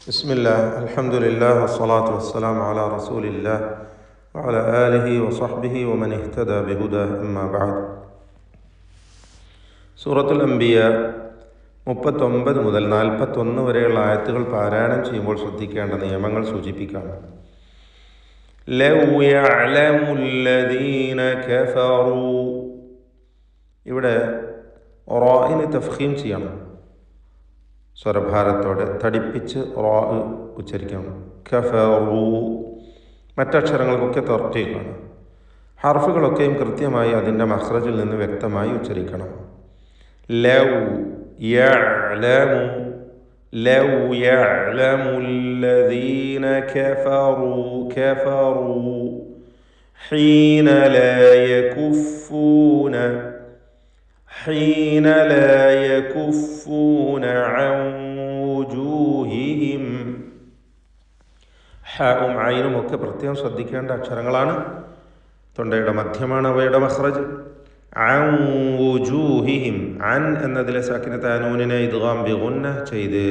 ബിസ്മില്ലാഹ് അൽഹംദുലില്ലാഹ് വസ്സലാത്തു വസ്സലാമു അലാ റസൂലില്ലാഹ് വഅലാ ആലിഹി വസഹ്ബിഹി വമൻ ഇഹ്തദാ ബിഹുദാഹ് അമ്മാ ബഅദ്. സൂറത്തുൽ അംബിയ 39 മുതൽ 41 വരെയുള്ള ആയത്തുകൾ പാരായണം ചെയ്യുമ്പോൾ ശ്രദ്ധിക്കേണ്ട നിയമങ്ങൾ സൂചിപ്പിക്കാം. ലൗ യഅലമുല്ലദീന കഫറൂ, ഇവിടെ റാഇന് തഫ്ഖീം ചെയ്യണം, സ്വരഭാരത്തോടെ തടിപ്പിച്ച് റാ ഉച്ചരിക്കണം. കഫറൂ, മറ്റക്ഷരങ്ങൾക്കൊക്കെ തർത്തീഖാണ്. ഹർഫുകളൊക്കെയും കൃത്യമായി അതിൻ്റെ മഖ്റജിൽ നിന്ന് വ്യക്തമായി ഉച്ചരിക്കണം. ലൗ യഅലമു, ലൗ യഅലമുല്ലദീന കഫറൂ കഫറൂ ഹീന ലാ യകുഫൂന حين لا يكفون عن وجوههم. ഹാവും ഐനും ഒക്കെ പ്രത്യേകം ശ്രദ്ധിക്കേണ്ട അക്ഷരങ്ങളാണ്. തൊണ്ടയുടെ മധ്യമാണ് അവയുടെ മഖ്റജ്. അൻ വുജൂഹിഹിം, അൻ എന്നതിലെ സാക്കിനത്ത് അനൂനിനെ ഇദ്ഗാം ബിഗുന്ന ചെയ്ത്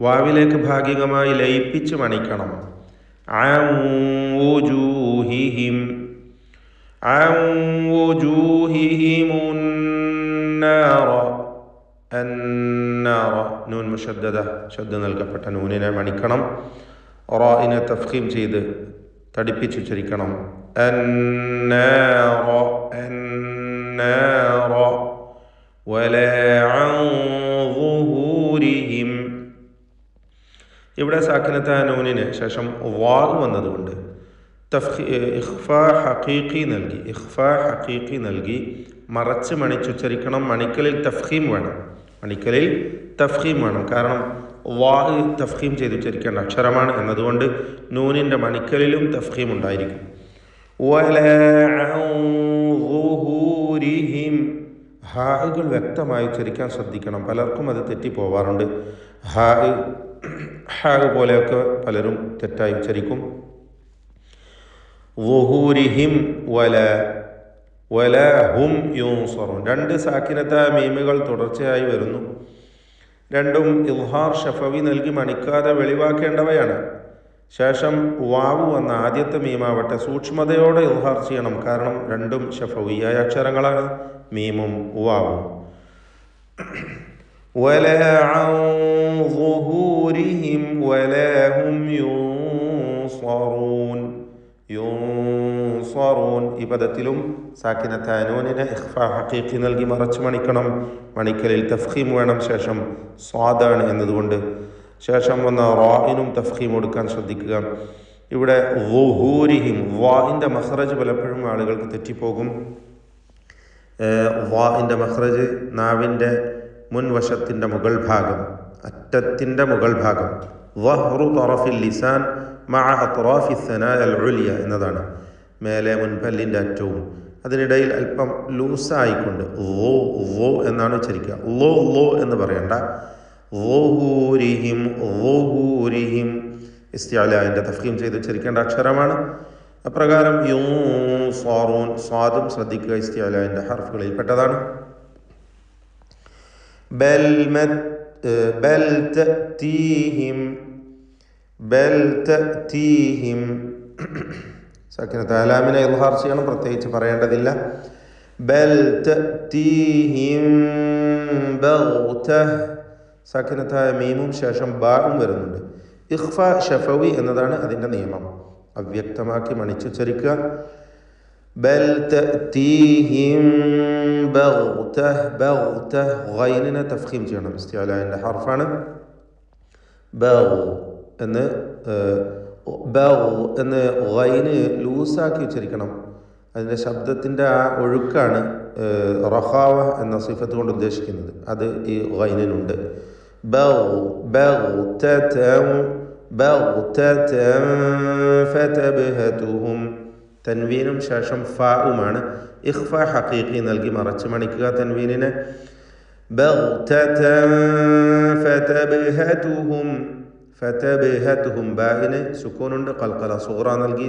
വാവിലേക്ക് ഭാഗികമായി ലയിപ്പിച്ച് മണിക്കണം. അൻ വുജൂഹിഹിം, അൻ വുജൂഹിഹിമുൻ അന്നാറ, നൂൻ മുഷദ്ദദ, ശബ്ദം നൽകപ്പെട്ട നൂനിനെ മണിക്കണം. റാഇനെ തഫ്ഖീം ചെയ്ത് തടിപ്പിച്ചുച്ചരിക്കണം. അന്നാറ അന്നാറ വലാ അൻ ളുഹൂരിഹിം. ഇവിടെ സാക്കിനത്ത നൂനിന് ശേഷം വാ വന്നതുകൊണ്ട് ഇഖ്ഫാ ഹഖീഖി നൽകി മറച്ച് മണിച്ചുച്ചരിക്കണം. മണിക്കലിൽ തഫ്ഖീം വേണം, കാരണം വാ തഫ്ഖീം ചെയ്ത് ഉച്ചരിക്കേണ്ട അക്ഷരമാണ് എന്നതുകൊണ്ട് നൂനിൻ്റെ മണിക്കലിലും തഫ്ഖീം ഉണ്ടായിരിക്കും. വലാ അൻ ളുഹൂരിഹിം, ഹാകൾ വ്യക്തമായി ഉച്ചരിക്കാൻ ശ്രദ്ധിക്കണം. പലർക്കും അത് തെറ്റിപ്പോവാറുണ്ട്. ഹാ പോലെയൊക്കെ പലരും തെറ്റായി ഉച്ചരിക്കും. ളുഹൂരിഹിം വലാ ഹും യുൻസറൂൻ. രണ്ട് സാക്കിനത്ത മീമുകൾ തുടർച്ചയായി വരുന്നു. രണ്ടും ഇൽഹാർ ഷഫവി നൽകി മണിക്കാതെ വെളിവാക്കേണ്ടവയാണ്. ശേഷം വാവ് വന്ന ആദ്യത്തെ മീമാവട്ടെ സൂക്ഷ്മതയോടെ ഇൽഹാർ ചെയ്യണം, കാരണം രണ്ടും ഷഫവിയായ അക്ഷരങ്ങളാണ്, മീമും വാവും. വലാ അൻ ളുഹൂരിഹിം വലാ ഹും യുൻസറൂൻ. യുൻസറൂൻ, ഈ പദത്തിലും സാക്കിനത്ത അനൂനിനെ ഇഖ്ഫാ ഹഖീഖി നൽകി മറച്ച് മണിക്കണം. മണിക്കലിൽ തഫ്ഖീം വേണം, ശേഷം സ്വാദാണ് എന്നതുകൊണ്ട് ശേഷം വന്ന റാഇനും തഫ്ഖീം കൊടുക്കാൻ ശ്രദ്ധിക്കുക. ഇവിടെ ളുഹൂരിഹിം, വാഇൻ്റെ മഖ്റജ് പലപ്പോഴും ആളുകൾക്ക് തെറ്റിപ്പോകും. വാഇൻ്റെ മഖ്റജ് നാവിൻ്റെ മുൻവശത്തിൻ്റെ മുകൾ ഭാഗം, അറ്റത്തിൻ്റെ മുകൾ ഭാഗം. ളഹ്റു തറഫിൽ ലിസാൻ മഅ അത്റാഫി സനായ അൽ ഉലിയ എന്നതാണ്, മേലെ മുൻപല്ലിൻ്റെ അറ്റവും. അതിനിടയിൽ അല്പം ലൂസായിക്കൊണ്ട് ലോ എന്നാണ് ഉച്ചരിക്കുക. ലോ എന്ന് പറയണ്ട. ളുഹൂരിഹിം ഇസ്തിഅലാഇൻ്റെ തഫ്ഖീം ചെയ്ത് ഉച്ചരിക്കേണ്ട അക്ഷരമാണ്. അപ്രകാരം യുൻസറൂൻ, സ്വാദും ശ്രദ്ധിക്കുക, ഇസ്തിഅലാഇൻ്റെ ഹർഫുകളിൽ പെട്ടതാണ്. ബൽ തഅതീഹിം, സാക്കിനത്ത് അലാമിനെ ഇൽഹാർ ചെയ്യണം, പ്രത്യേകിച്ച് പറയേണ്ടതില്ല. ബൽ തഅതീഹിം ബഗ്തഹ്, സാക്കിനത്തായ മീമും ശേഷം ബാഉം വരുന്നുണ്ട്. ഇഖ്ഫാ ഷഫവി എന്നതാണ് അതിൻ്റെ നിയമം, അവ്യക്തമാക്കി മണിച്ചുച്ചരിക്കുക. ബൽ തഅതീഹിം ബഗ്തഹ്, ഗൈനിനെ തഫ്ഖീം ചെയ്യണം, ഇസ്തിഅലാഇൻ്റെ ഹർഫാണ്. എന്ന് ഗൈന് ലൂസാക്കി ഉച്ചരിക്കണം. അതിൻ്റെ ശബ്ദത്തിൻ്റെ ആ ഒഴുക്കാണ് റഖാവ എന്ന സിഫത്ത് കൊണ്ട് ഉദ്ദേശിക്കുന്നത്, അത് ഈ ഗൈനിനുണ്ട്. ഫതബ്ഹതുഹും, തൻവീനും ശേഷം ഫാഉമാണ്. ഇഖ്ഫാ ഹഖീഖി നൽകി മറച്ച് മണിക്കുക തൻവീനിനെ. ഫതബ്ഹതുഹും, ബാഇന് സുക്കൂനുണ്ട്, ഖൽഖല സുഗ്റ നൽകി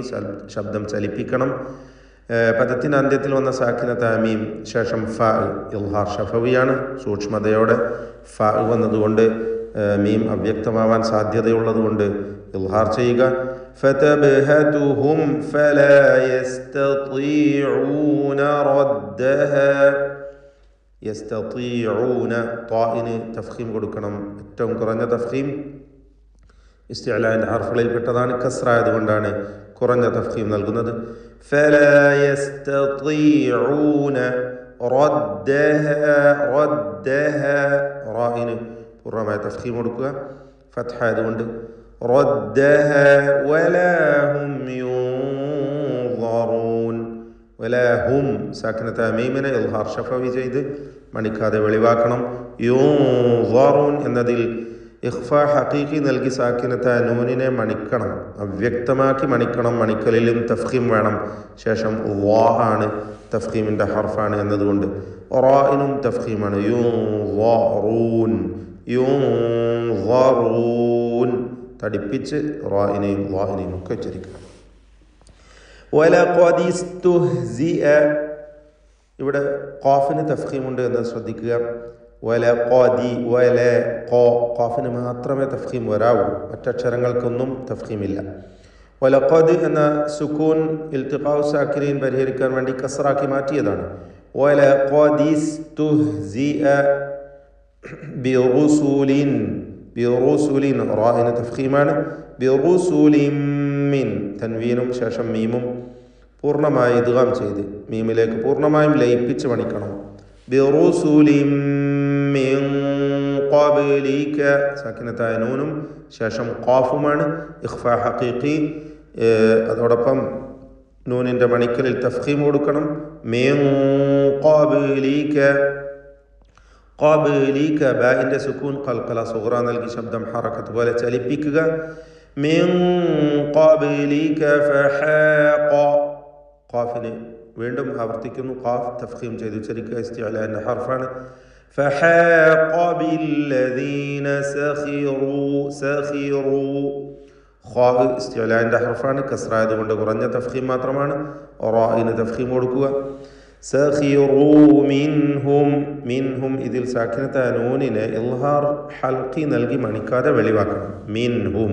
ശബ്ദം ചലിപ്പിക്കണം. പദത്തിൻ്റെ അന്ത്യത്തിൽ വന്ന സാക്കിനത്ത മീം ശേഷം ഫ ഇൽഹാർ ഷഫവിയാണ്, സൂക്ഷ്മതയോടെ ഫ വന്നതുകൊണ്ട് മീം അവ്യക്തമാവാൻ സാധ്യതയുള്ളതുകൊണ്ട് ഇൽഹാർ ചെയ്യുക. ഫതബ്ഹതുഹും ഫലാ യസ്തതീഊന റദ്ദഹാ. യസ്തതീഊന ത്വാഇന് തഫ്ഖീം കൊടുക്കണം. ഏറ്റവും കുറഞ്ഞ തഫ്ഖീം ഇസ്തിഅലാന്റെ ഹർഫുകളിൽപ്പെട്ടതാണ്. കസ്റായതുകൊണ്ടാണ് കുറഞ്ഞ തഫ്ഖീം നൽകുന്നത്. ഫലാ യസ്തതീഊന റദ്ദഹാ. റദ്ദഹാ റാഇന് പൂർണ്ണമായ തഫ്ഖീം കൊടുക്കുക. ഫത്ഹ ആയതുകൊണ്ട് റദ്ദഹാ വലാ ഹും യുൻളറൂൻ. വലാ ഹും സാക്കിനത്തായ മീമിനെ ഇൽഹാർ ശഫവി ചെയ്ത് മണിക്കാതെ വെളിവാക്കണം. യുൻളറൂൻ എന്നതിൽ ഇഖ്ഫാ ഹഖീഖി നൽകി സാക്കിനത്തായ നൂനിനെ മണിക്കണം, അവ്യക്തമാക്കി മണിക്കണം. മണിക്കലിലും തഫ്ഖീം വേണം. ശേഷം വാ ആണ് തഫ്ഖീമിൻ്റെ ഹർഫാണ് എന്നതുകൊണ്ട് റാഇനും തഫ്ഖീമാണ്. യുൻളറൂൻ യുൻളറൂൻ തടിപ്പിച്ച് റാഇനെയും വാഇനെയും ഒക്കെ ഉച്ചരിക്കുക. വലഖദ് ഇസ്തുഹ്സിഅ. ഇവിടെ ഖാഫിന് തഫ്ഖീമുണ്ട് എന്നത് ശ്രദ്ധിക്കുക. വലഖദി വല ഖാഫിന് മാത്രമേ തഫ്ഖീം വരാവൂ, മറ്റക്ഷരങ്ങൾക്കൊന്നും തഫ്ഖീമില്ല. വലഖദ് എന്ന സുക്കൂൻ ഇൽത്തിഖാഉ സാക്കിനീൻ പരിഹരിക്കാൻ വേണ്ടി കസ്റാക്കി മാറ്റിയതാണ്. വലഖദ് ഇസ്തുഹ്സിഅ ബിറുസുലിൻ. ബിറുസുലിൻ റാഇന് തഫ്ഖീമാണ്. ബിറുസുലിൻ മിൻ തൻവീനും ശേഷം മീമും പൂർണ്ണമായി ഇദ്ഗാം ചെയ്ത് മീമിലേക്ക് പൂർണ്ണമായും ലയിപ്പിച്ച് മണിക്കണം. ബിറുസുലിൻ മിൻ ഖബ്ലിക സാക്കിനത്തായ നൂനും ശേഷം ഖാഫുമാണ്. ഇഖ്ഫാ ഹഖീഖി. അതോടൊപ്പം നൂനിൻ്റെ മണിക്കലിൽ തഫ്ഖീം കൊടുക്കണം. മിൻ ഖബ്ലിക. ഖബ്ലിക ബാഇൻ്റെ സുക്കൂൻ ഖൽഖല സുഗ്റ നൽകി ശബ്ദം ഹറക്കത്ത് പോലെ ചലിപ്പിക്കുക. മിൻ ഖബ്ലിക ഫഹാഖ. ഖാഫിനെ വീണ്ടും ആവർത്തിക്കുന്നു. ഖാഫ് തഫ്ഖീം ചെയ്ത് ഉച്ചരിക്കുക. ഇസ്തിഅലാന്റെ ഹർഫാണ്. ഫഹാഖ ബില്ലദീന സഖിറൂ. സഖിറൂ ഖാ ഇസ്തിഅലാന്റെ ഹർഫാണ്. കസ്റായതുകൊണ്ട് കുറഞ്ഞ തഫ്ഖീം മാത്രമാണ്. റാഇന് തഫ്ഖീം കൊടുക്കുക. സഖിറൂ മിൻഹും. മിൻഹും ഇതിൽ സാക്കിനത്തായ നൂനിനെ ഇൽഹാർ ഹൽഖി നൽകി മണിക്കാതെ വെളിവാക്കണം. മിൻഹും.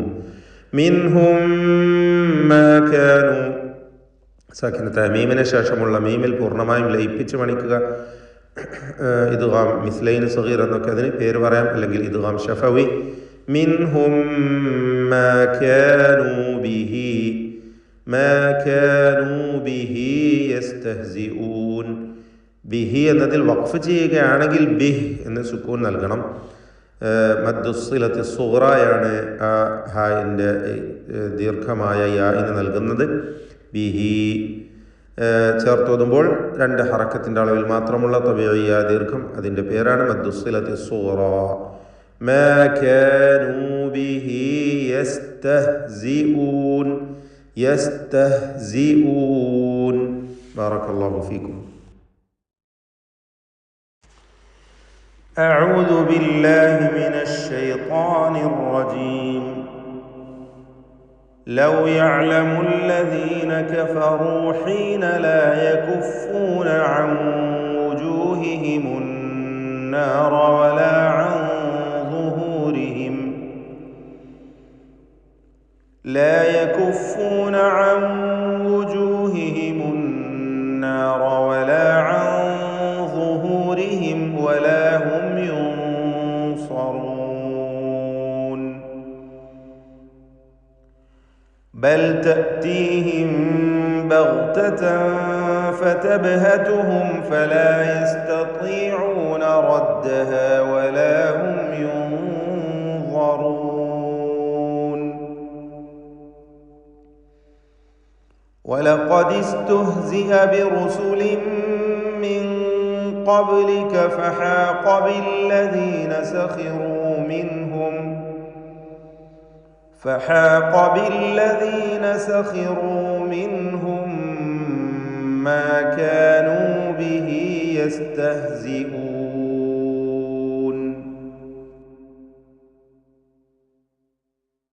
മിൻഹും മാ കാനൂ സാക്കിനത്തായ മീമിന് ശേഷമുള്ള മീമിൽ പൂർണ്ണമായും ലയിപ്പിച്ച് മണിക്കുക. ഇദ്ഗാം മിസ്ലൈൻ സഗീർ എന്നൊക്കെ അതിന് പേര് പറയാം, അല്ലെങ്കിൽ ഇദ്ഗാം ശഫവി. മിൻഹും മാ കാനൂ ബിഹി. മാ കാനൂ ബിഹി യസ്തഹ്സിഊൻ. ബിഹി എന്നതിൽ വഖഫ് ചെയ്യുകയാണെങ്കിൽ ബിഹ് എന്ന് സുക്കൂൻ നൽകണം. മദ്ദുസ്സിലത്തി സുഗ്റയാണ് ആ ഹായിൻ്റെ ദീർഘമായ യാഇന് നൽകുന്നത്. ബിഹി ചേർത്തോതുമ്പോൾ 2 ഹറക്കത്തിൻ്റെ അളവിൽ മാത്രമുള്ള തബീഇയ ദീർഘം, അതിൻ്റെ പേരാണ് മദ്ദുസ്സിലത്തി സുഗ്റ. മാ കാനൂ ബിഹി യസ്തഹ്സിഊൻ. യസ്തഹ്സിഊൻ. ബാറക്കല്ലാഹു ഫീക്കും. أعوذ بالله من الشيطان الرجيم. لو يعلم الذين كفروا حين لا يكفون عن وجوههم النار ولا عن ظهورهم. لا يكفون عن وجوههم النار ولا عن ظهورهم ولا هم ينصرون. بل تأتيهم بغتة فتبهتهم فلا يستطيعون ردها ولا هم ينظرون. ولقد استهزئ برسل من قبلك فحاق بالذين سخروا منهم ما كانوا به يستهزئون.